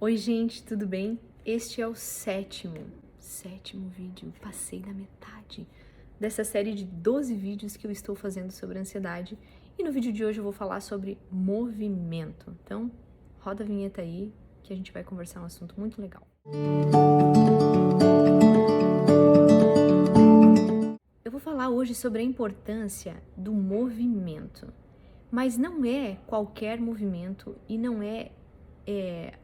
Oi gente, tudo bem? Este é o sétimo vídeo, passei da metade dessa série de 12 vídeos que eu estou fazendo sobre ansiedade e no vídeo de hoje eu vou falar sobre movimento. Então, roda a vinheta aí que a gente vai conversar um assunto muito legal. Eu vou falar hoje sobre a importância do movimento, mas não é qualquer movimento e não é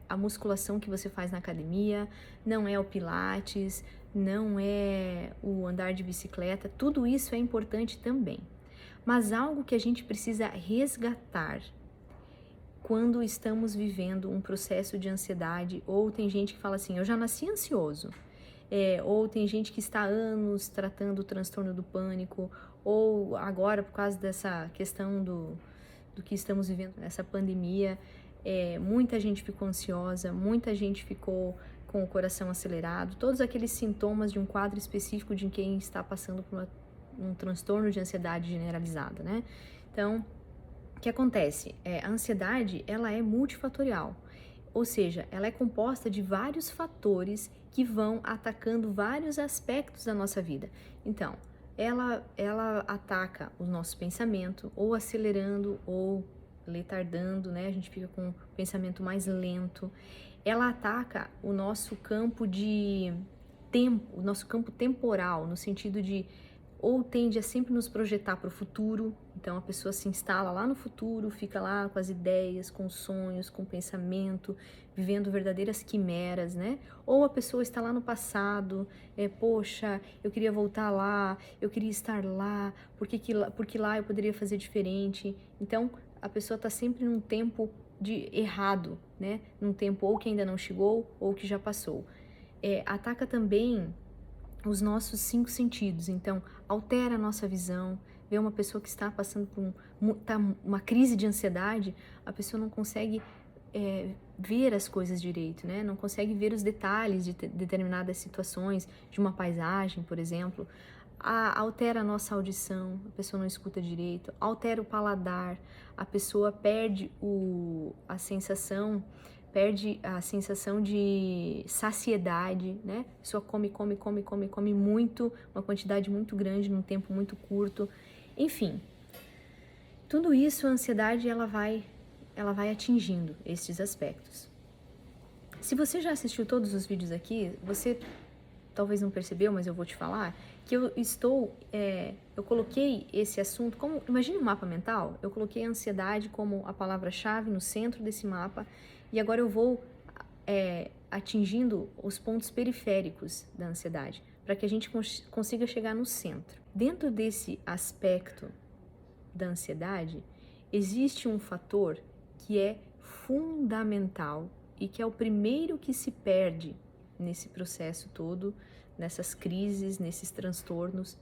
a musculação que você faz na academia, não é o pilates, não é o andar de bicicleta, tudo isso é importante também. Mas algo que a gente precisa resgatar quando estamos vivendo um processo de ansiedade, ou tem gente que fala assim, eu já nasci ansioso, ou tem gente que está há anos tratando o transtorno do pânico, ou agora por causa dessa questão do que estamos vivendo, essa pandemia, muita gente ficou ansiosa, muita gente ficou com o coração acelerado, todos aqueles sintomas de um quadro específico de quem está passando por um transtorno de ansiedade generalizada, né? Então, o que acontece? A ansiedade, ela é multifatorial, ou seja, ela é composta de vários fatores que vão atacando vários aspectos da nossa vida. Então, ela ataca o nosso pensamento, ou acelerando, ou letardando, né? A gente fica com o pensamento mais lento. Ela ataca o nosso campo de tempo, o nosso campo temporal, no sentido de ou tende a sempre nos projetar para o futuro, então a pessoa se instala lá no futuro, fica lá com as ideias, com os sonhos, com o pensamento, vivendo verdadeiras quimeras, né? Ou a pessoa está lá no passado, poxa, eu queria voltar lá, eu queria estar lá, porque lá eu poderia fazer diferente. Então a pessoa está sempre num tempo de errado, né? Num tempo ou que ainda não chegou ou que já passou. Ataca também os nossos 5 sentidos, então altera a nossa visão. Ver uma pessoa que está passando por uma crise de ansiedade, a pessoa não consegue ver as coisas direito, né? Não consegue ver os detalhes de determinadas situações, de uma paisagem, por exemplo. Altera a nossa audição, a pessoa não escuta direito, altera o paladar, a pessoa perde a sensação de saciedade, né? A pessoa come muito, uma quantidade muito grande num tempo muito curto. Enfim, tudo isso, a ansiedade, ela vai atingindo esses aspectos. Se você já assistiu todos os vídeos aqui, você talvez não percebeu, mas eu vou te falar, que eu coloquei esse assunto como, imagine um mapa mental, eu coloquei a ansiedade como a palavra-chave no centro desse mapa, e agora eu vou atingindo os pontos periféricos da ansiedade, para que a gente consiga chegar no centro. Dentro desse aspecto da ansiedade, existe um fator que é fundamental e que é o primeiro que se perde nesse processo todo, nessas crises, nesses transtornos,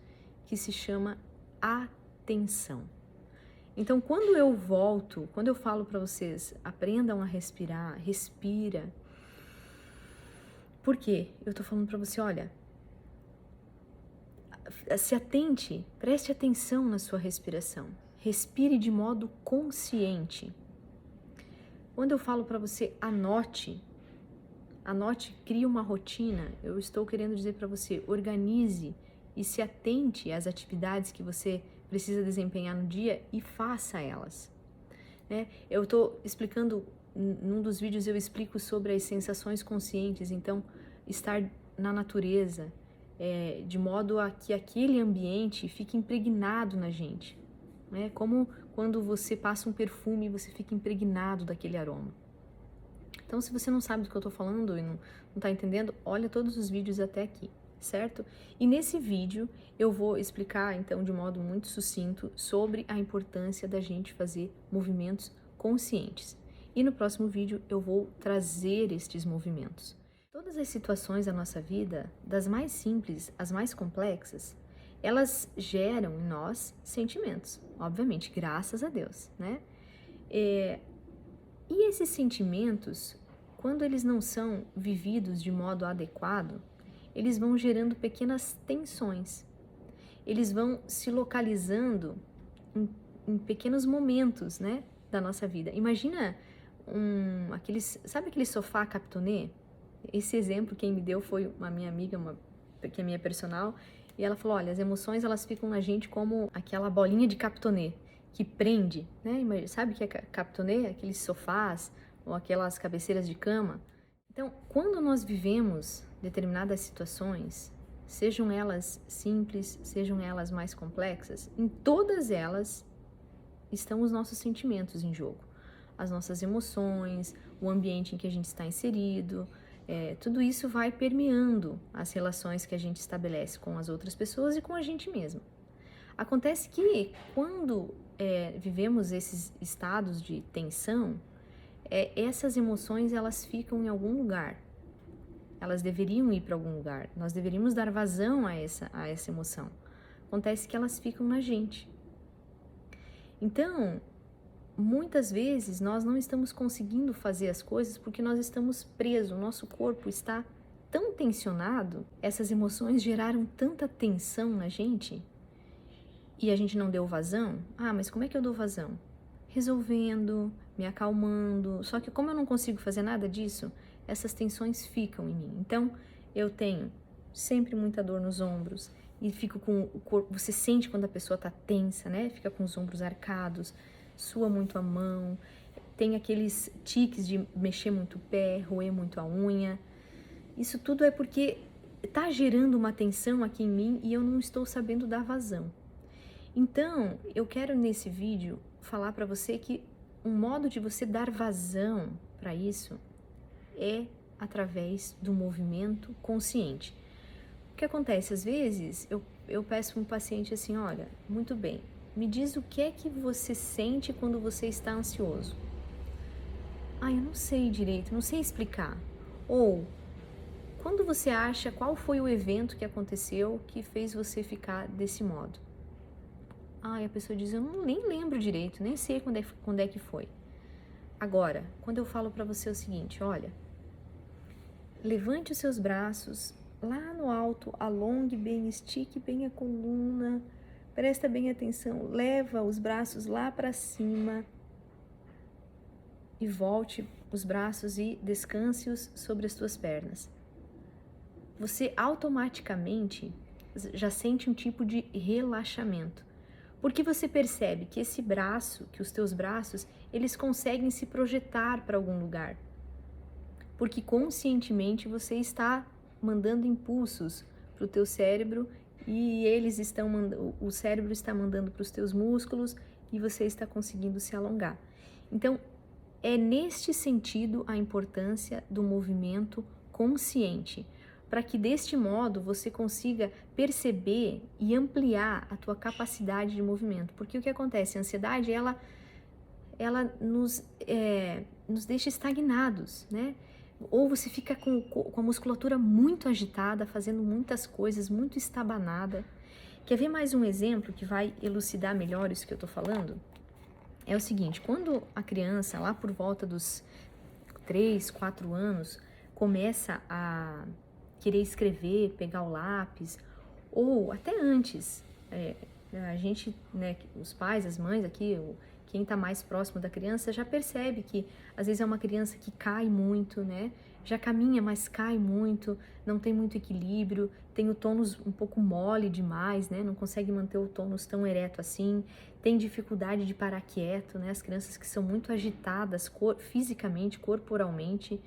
que se chama atenção. Então, quando eu falo para vocês, aprendam a respirar, respira. Por quê? Eu tô falando para você, olha, se atente, preste atenção na sua respiração. Respire de modo consciente. Quando eu falo para você, anote, crie uma rotina. Eu estou querendo dizer para você, organize e se atente às atividades que você precisa desempenhar no dia e faça elas. Né? Eu estou explicando, num dos vídeos eu explico sobre as sensações conscientes, então estar na natureza, de modo a que aquele ambiente fique impregnado na gente. Né? Como quando você passa um perfume e você fica impregnado daquele aroma. Então, se você não sabe do que eu estou falando e não está entendendo, olha todos os vídeos até aqui, certo? E nesse vídeo eu vou explicar, então, de modo muito sucinto sobre a importância da gente fazer movimentos conscientes. E no próximo vídeo eu vou trazer estes movimentos. Todas as situações da nossa vida, das mais simples às mais complexas, elas geram em nós sentimentos, obviamente, graças a Deus, né? E esses sentimentos, quando eles não são vividos de modo adequado, eles vão gerando pequenas tensões. Eles vão se localizando em pequenos momentos, né, da nossa vida. Imagina sabe aquele sofá Captonê? Esse exemplo quem me deu foi uma minha amiga, que é minha personal, e ela falou, olha, as emoções elas ficam na gente como aquela bolinha de Captonê, que prende, né? Sabe o que é Captonê? Aqueles sofás ou aquelas cabeceiras de cama. Então, quando nós vivemos determinadas situações, sejam elas simples, sejam elas mais complexas, em todas elas estão os nossos sentimentos em jogo. As nossas emoções, o ambiente em que a gente está inserido, tudo isso vai permeando as relações que a gente estabelece com as outras pessoas e com a gente mesmo. Acontece que quando vivemos esses estados de tensão, essas emoções elas ficam em algum lugar. Elas deveriam ir para algum lugar. Nós deveríamos dar vazão a essa emoção. Acontece que elas ficam na gente. Então, muitas vezes nós não estamos conseguindo fazer as coisas porque nós estamos presos, o nosso corpo está tão tensionado, essas emoções geraram tanta tensão na gente e a gente não deu vazão. Ah, mas como é que eu dou vazão? Resolvendo, me acalmando. Só que como eu não consigo fazer nada disso, essas tensões ficam em mim. Então, eu tenho sempre muita dor nos ombros e fico com o corpo, você sente quando a pessoa tá tensa, né? Fica com os ombros arcados, sua muito a mão, tem aqueles tiques de mexer muito o pé, roer muito a unha. Isso tudo é porque tá gerando uma tensão aqui em mim e eu não estou sabendo dar vazão. Então, eu quero nesse vídeo falar para você que um modo de você dar vazão para isso é através do movimento consciente. O que acontece? Às vezes, eu peço para um paciente assim, olha, muito bem, me diz o que é que você sente quando você está ansioso. Ah, eu não sei direito, não sei explicar. Ou, quando você acha, qual foi o evento que aconteceu que fez você ficar desse modo? Ah, e a pessoa diz, eu nem lembro direito, nem sei quando é que foi. Agora, quando eu falo para você o seguinte, olha, levante os seus braços lá no alto, alongue bem, estique bem a coluna, presta bem atenção, leva os braços lá para cima e volte os braços e descanse-os sobre as tuas pernas. Você automaticamente já sente um tipo de relaxamento, porque você percebe que que os teus braços, eles conseguem se projetar para algum lugar, porque conscientemente você está mandando impulsos para o teu cérebro e o cérebro está mandando para os teus músculos e você está conseguindo se alongar. Então, é neste sentido a importância do movimento consciente, para que deste modo você consiga perceber e ampliar a tua capacidade de movimento. Porque o que acontece? A ansiedade, ela nos deixa estagnados, né? Ou você fica com a musculatura muito agitada, fazendo muitas coisas, muito estabanada. Quer ver mais um exemplo que vai elucidar melhor isso que eu tô falando? É o seguinte, quando a criança, lá por volta dos 3, 4 anos, começa a querer escrever, pegar o lápis, ou até antes, a gente, né, os pais, as mães aqui, quem está mais próximo da criança já percebe que às vezes é uma criança que cai muito, né? Já caminha, mas cai muito, não tem muito equilíbrio, tem o tônus um pouco mole demais, né? Não consegue manter o tônus tão ereto assim, tem dificuldade de parar quieto, né? As crianças que são muito agitadas fisicamente, corporalmente,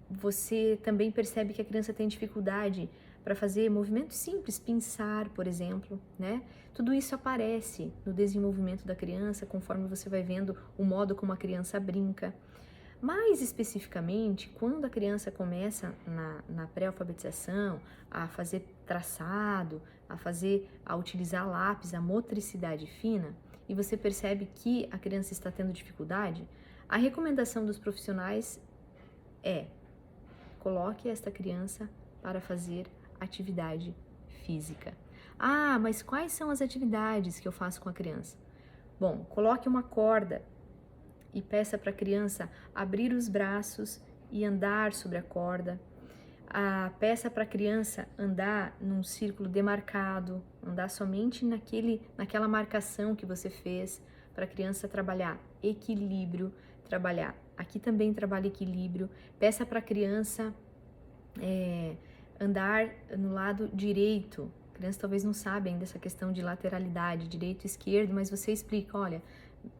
você também percebe que a criança tem dificuldade para fazer movimentos simples, pinçar, por exemplo, né? Tudo isso aparece no desenvolvimento da criança, conforme você vai vendo o modo como a criança brinca. Mais especificamente, quando a criança começa na pré-alfabetização a fazer traçado, a utilizar lápis, a motricidade fina, e você percebe que a criança está tendo dificuldade, a recomendação dos profissionais é: coloque esta criança para fazer atividade física. Ah, mas quais são as atividades que eu faço com a criança? Bom, coloque uma corda e peça para a criança abrir os braços e andar sobre a corda. Peça para a criança andar num círculo demarcado, andar somente naquela marcação que você fez, para a criança trabalhar equilíbrio, trabalhar. Aqui também trabalha equilíbrio. Peça para a criança andar no lado direito. A criança talvez não saiba ainda essa questão de lateralidade, direito e esquerdo, mas você explica, olha,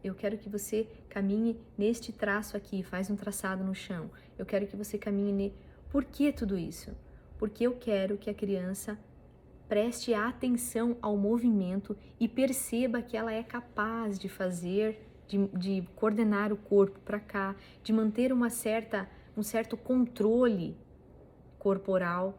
eu quero que você caminhe neste traço aqui, faz um traçado no chão. Eu quero que você caminhe... Por que tudo isso? Porque eu quero que a criança preste atenção ao movimento e perceba que ela é capaz de fazer, de coordenar o corpo para cá, de manter um certo controle corporal.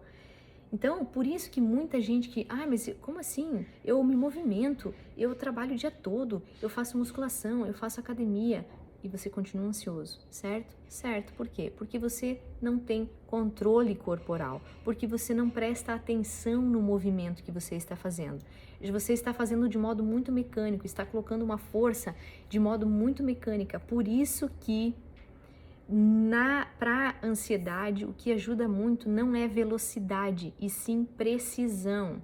Então, por isso que muita gente que, mas como assim? Eu me movimento, eu trabalho o dia todo, eu faço musculação, eu faço academia e você continua ansioso, certo? Certo, por quê? Porque você não tem controle corporal, porque você não presta atenção no movimento que você está fazendo. Você está fazendo de modo muito mecânico, está colocando uma força de modo muito mecânica, por isso que para a ansiedade, o que ajuda muito não é velocidade, e sim precisão.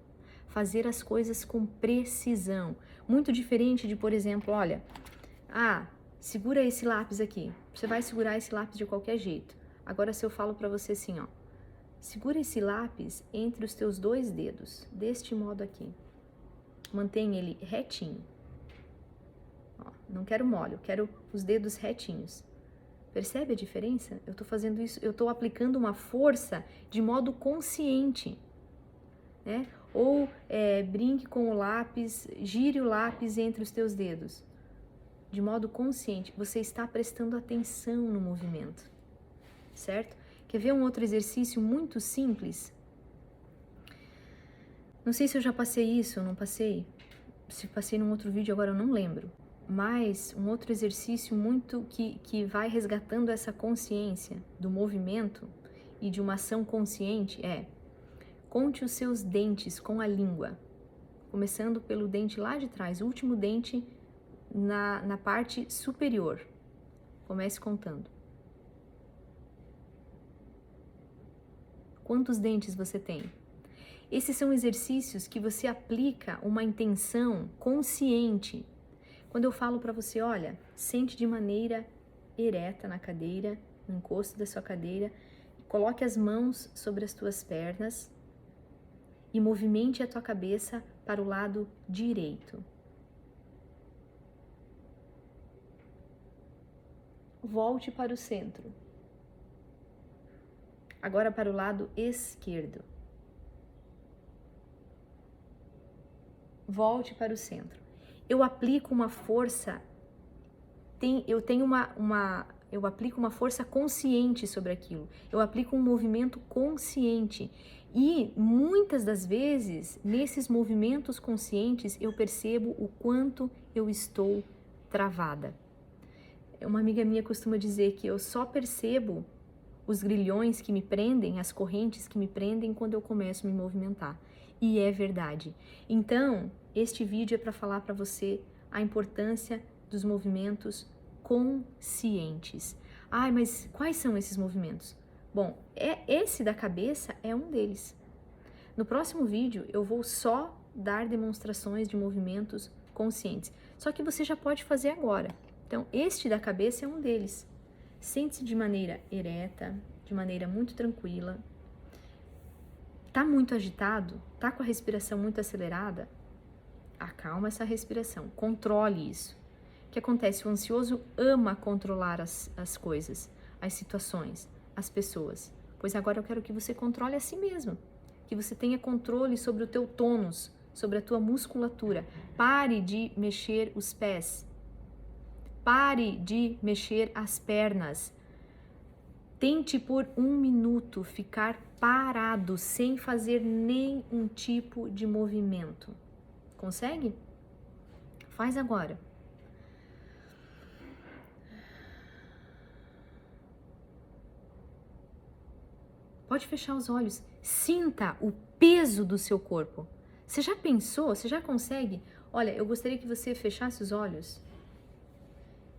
Fazer as coisas com precisão. Muito diferente de, por exemplo, olha, segura esse lápis aqui. Você vai segurar esse lápis de qualquer jeito. Agora, se eu falo para você assim, segura esse lápis entre os teus 2 dedos, deste modo aqui. Mantém ele retinho. Não quero mole, eu quero os dedos retinhos. Percebe a diferença? Eu estou fazendo isso, eu estou aplicando uma força de modo consciente, né? Ou brinque com o lápis, gire o lápis entre os teus dedos. De modo consciente, você está prestando atenção no movimento, certo? Quer ver um outro exercício muito simples? Não sei se eu já passei isso ou não passei. Se passei num outro vídeo agora eu não lembro. Mas um outro exercício muito que vai resgatando essa consciência do movimento e de uma ação consciente é: conte os seus dentes com a língua, começando pelo dente lá de trás, o último dente na parte superior. Comece contando. Quantos dentes você tem? Esses são exercícios que você aplica uma intenção consciente. Quando eu falo para você, olha, sente de maneira ereta na cadeira, no encosto da sua cadeira, coloque as mãos sobre as tuas pernas e movimente a tua cabeça para o lado direito. Volte para o centro. Agora para o lado esquerdo. Volte para o centro. Eu aplico uma força, eu aplico uma força consciente sobre aquilo. Eu aplico um movimento consciente. E muitas das vezes, nesses movimentos conscientes, eu percebo o quanto eu estou travada. Uma amiga minha costuma dizer que eu só percebo os grilhões que me prendem, as correntes que me prendem quando eu começo a me movimentar. E é verdade. Então, este vídeo é para falar para você a importância dos movimentos conscientes. Mas quais são esses movimentos? Bom, esse da cabeça é um deles. No próximo vídeo eu vou só dar demonstrações de movimentos conscientes. Só que você já pode fazer agora. Então, este da cabeça é um deles. Sente-se de maneira ereta, de maneira muito tranquila. Tá muito agitado? Tá com a respiração muito acelerada? Acalma essa respiração, controle isso. O que acontece? O ansioso ama controlar as coisas, as situações, as pessoas. Pois agora eu quero que você controle a si mesmo, que você tenha controle sobre o teu tônus, sobre a tua musculatura. Pare de mexer os pés, pare de mexer as pernas. Tente por 1 minuto ficar parado, sem fazer nenhum tipo de movimento. Consegue? Faz agora. Pode fechar os olhos. Sinta o peso do seu corpo. Você já pensou? Você já consegue? Olha, eu gostaria que você fechasse os olhos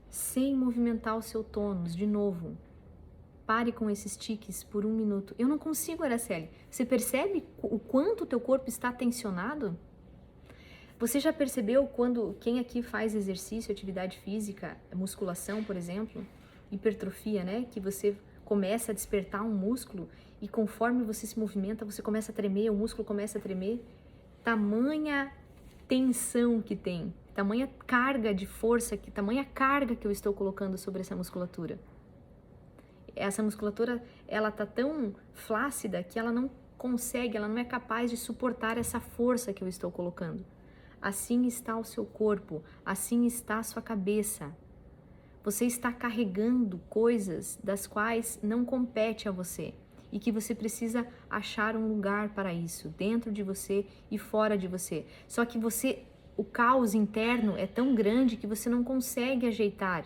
sem movimentar o seu tônus de novo. Pare com esses tiques por 1 minuto. Eu não consigo, Araceli. Você percebe o quanto o teu corpo está tensionado? Você já percebeu quando quem aqui faz exercício, atividade física, musculação, por exemplo, hipertrofia, né? Que você começa a despertar um músculo e conforme você se movimenta, você começa a tremer, o músculo começa a tremer. Tamanha tensão que tem, tamanha carga de força, tamanha carga que eu estou colocando sobre essa musculatura. Essa musculatura, ela tá tão flácida que ela não consegue, ela não é capaz de suportar essa força que eu estou colocando. Assim está o seu corpo, assim está a sua cabeça. Você está carregando coisas das quais não compete a você e que você precisa achar um lugar para isso, dentro de você e fora de você. Só que o caos interno é tão grande que você não consegue ajeitar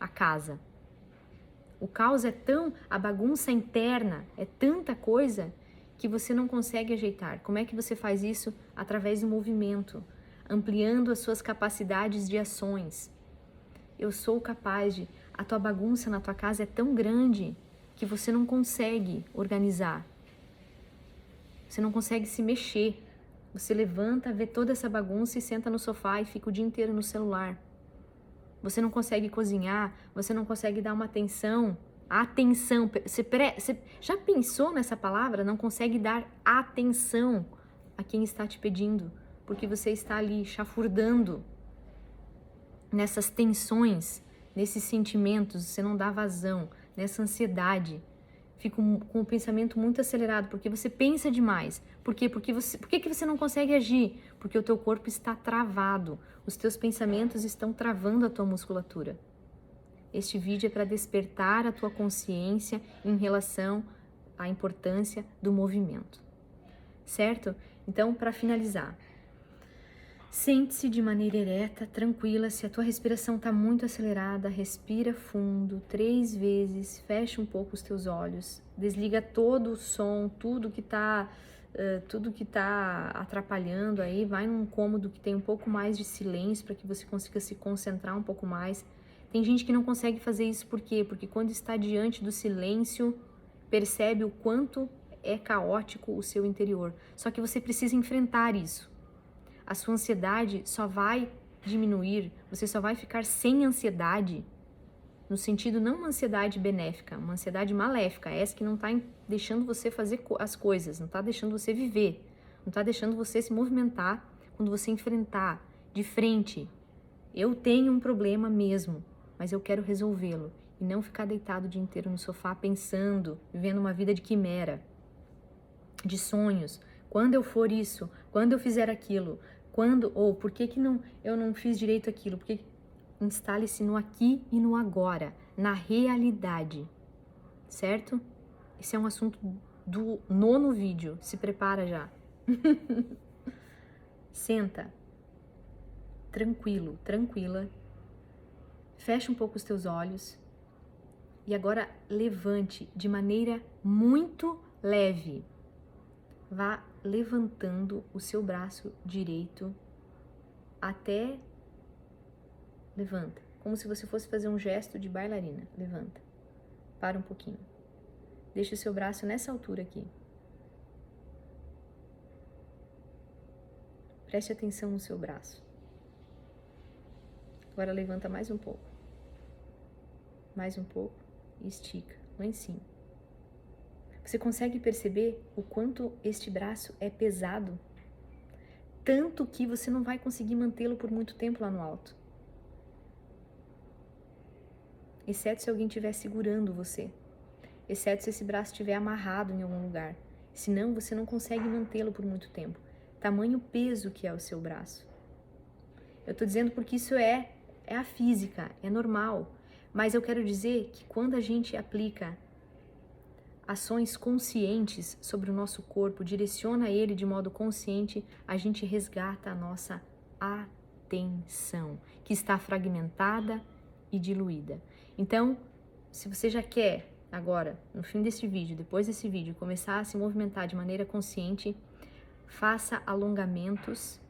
a casa. O caos a bagunça interna é tanta coisa que você não consegue ajeitar. Como é que você faz isso? Através do movimento, ampliando as suas capacidades de ações. Eu sou capaz de... A tua bagunça na tua casa é tão grande que você não consegue organizar. Você não consegue se mexer. Você levanta, vê toda essa bagunça e senta no sofá e fica o dia inteiro no celular. Você não consegue cozinhar, você não consegue dar uma atenção. Atenção. Você já pensou nessa palavra? Não consegue dar atenção a quem está te pedindo, porque você está ali chafurdando nessas tensões, nesses sentimentos, você não dá vazão, nessa ansiedade. Fica com o pensamento muito acelerado, porque você pensa demais. Por quê? Por que você não consegue agir? Porque o teu corpo está travado. Os teus pensamentos estão travando a tua musculatura. Este vídeo é para despertar a tua consciência em relação à importância do movimento. Certo? Então, para finalizar, sente-se de maneira ereta, tranquila. Se a tua respiração está muito acelerada, respira fundo 3 vezes, fecha um pouco os teus olhos, desliga todo o som, tudo que tá atrapalhando aí, vai num cômodo que tem um pouco mais de silêncio para que você consiga se concentrar um pouco mais. Tem gente que não consegue fazer isso, por quê? Porque quando está diante do silêncio, percebe o quanto é caótico o seu interior. Só que você precisa enfrentar isso. A sua ansiedade só vai diminuir, você só vai ficar sem ansiedade, no sentido não uma ansiedade benéfica, uma ansiedade maléfica, essa que não está deixando você fazer as coisas, não está deixando você viver, não está deixando você se movimentar quando você enfrentar de frente. Eu tenho um problema mesmo, mas eu quero resolvê-lo e não ficar deitado o dia inteiro no sofá pensando, vivendo uma vida de quimera, de sonhos. Quando eu for isso, quando eu fizer aquilo, por que eu não fiz direito aquilo? Porque instale-se no aqui e no agora, na realidade, certo? Esse é um assunto do 9º vídeo, se prepara já. Senta, tranquilo, tranquila, fecha um pouco os teus olhos e agora levante de maneira muito leve. Vá levantando o seu braço direito até... Levanta, como se você fosse fazer um gesto de bailarina. Levanta, para um pouquinho. Deixa o seu braço nessa altura aqui. Preste atenção no seu braço. Agora levanta mais um pouco. Mais um pouco e estica lá em cima. Você consegue perceber o quanto este braço é pesado? Tanto que você não vai conseguir mantê-lo por muito tempo lá no alto. Exceto se alguém estiver segurando você. Exceto se esse braço estiver amarrado em algum lugar. Senão você não consegue mantê-lo por muito tempo. Tamanho peso que é o seu braço. Eu estou dizendo porque isso é a física, é normal. Mas eu quero dizer que quando a gente aplica ações conscientes sobre o nosso corpo, direciona ele de modo consciente, a gente resgata a nossa atenção, que está fragmentada e diluída. Então, se você já quer agora, no fim desse vídeo, depois desse vídeo, começar a se movimentar de maneira consciente, faça alongamentos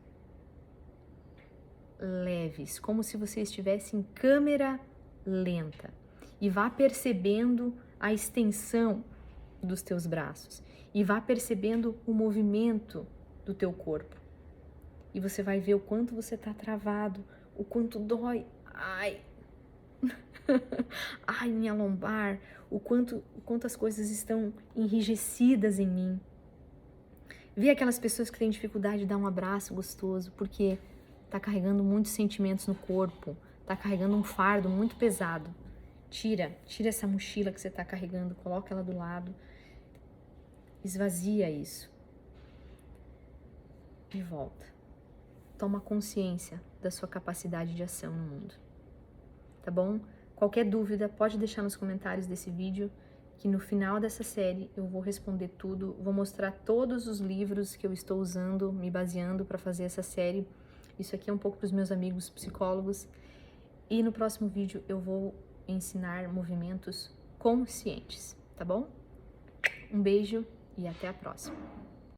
leves, como se você estivesse em câmera lenta, e vá percebendo a extensão dos teus braços e vá percebendo o movimento do teu corpo. E você vai ver o quanto você está travado, o quanto dói. Ai! Ai, minha lombar, o quanto as coisas estão enrijecidas em mim. Vê aquelas pessoas que têm dificuldade de dar um abraço gostoso, porque tá carregando muitos sentimentos no corpo, tá carregando um fardo muito pesado. Tira essa mochila que você tá carregando, coloca ela do lado, esvazia isso e volta. Toma consciência da sua capacidade de ação no mundo, tá bom? Qualquer dúvida, pode deixar nos comentários desse vídeo, que no final dessa série eu vou responder tudo, vou mostrar todos os livros que eu estou usando, me baseando para fazer essa série. Isso aqui é um pouco para os meus amigos psicólogos. E no próximo vídeo eu vou ensinar movimentos conscientes, tá bom? Um beijo e até a próxima!